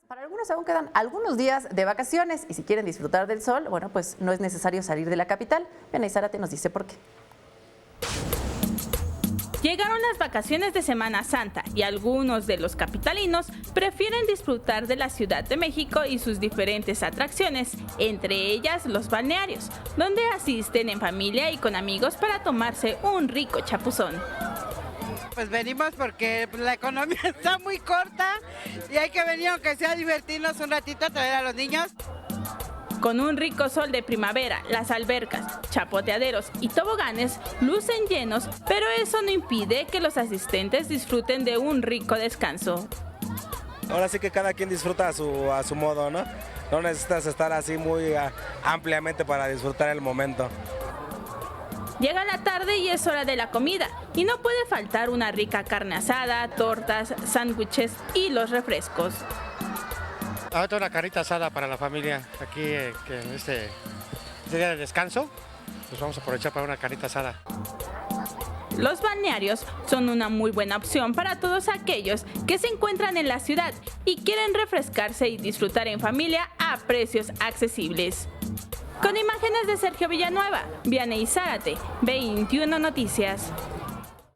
Para algunos aún quedan algunos días de vacaciones y si quieren disfrutar del sol, bueno, pues no es necesario salir de la capital. Vianey Zárate nos dice por qué. Llegaron las vacaciones de Semana Santa y algunos de los capitalinos prefieren disfrutar de la Ciudad de México y sus diferentes atracciones, entre ellas los balnearios, donde asisten en familia y con amigos para tomarse un rico chapuzón. Pues venimos porque la economía está muy corta y hay que venir aunque sea a divertirnos un ratito, traer a los niños. Con un rico sol de primavera, las albercas, chapoteaderos y toboganes lucen llenos, pero eso no impide que los asistentes disfruten de un rico descanso. Ahora sí que cada quien disfruta a su modo, ¿no? No necesitas estar así muy ampliamente para disfrutar el momento. Llega la tarde y es hora de la comida, y no puede faltar una rica carne asada, tortas, sándwiches y los refrescos. Ahorita una carnita asada para la familia, aquí que en este día de descanso, pues vamos a aprovechar para una carnita asada. Los balnearios son una muy buena opción para todos aquellos que se encuentran en la ciudad y quieren refrescarse y disfrutar en familia a precios accesibles. Con imágenes de Sergio Villanueva, Vianey Zárate, 21 Noticias.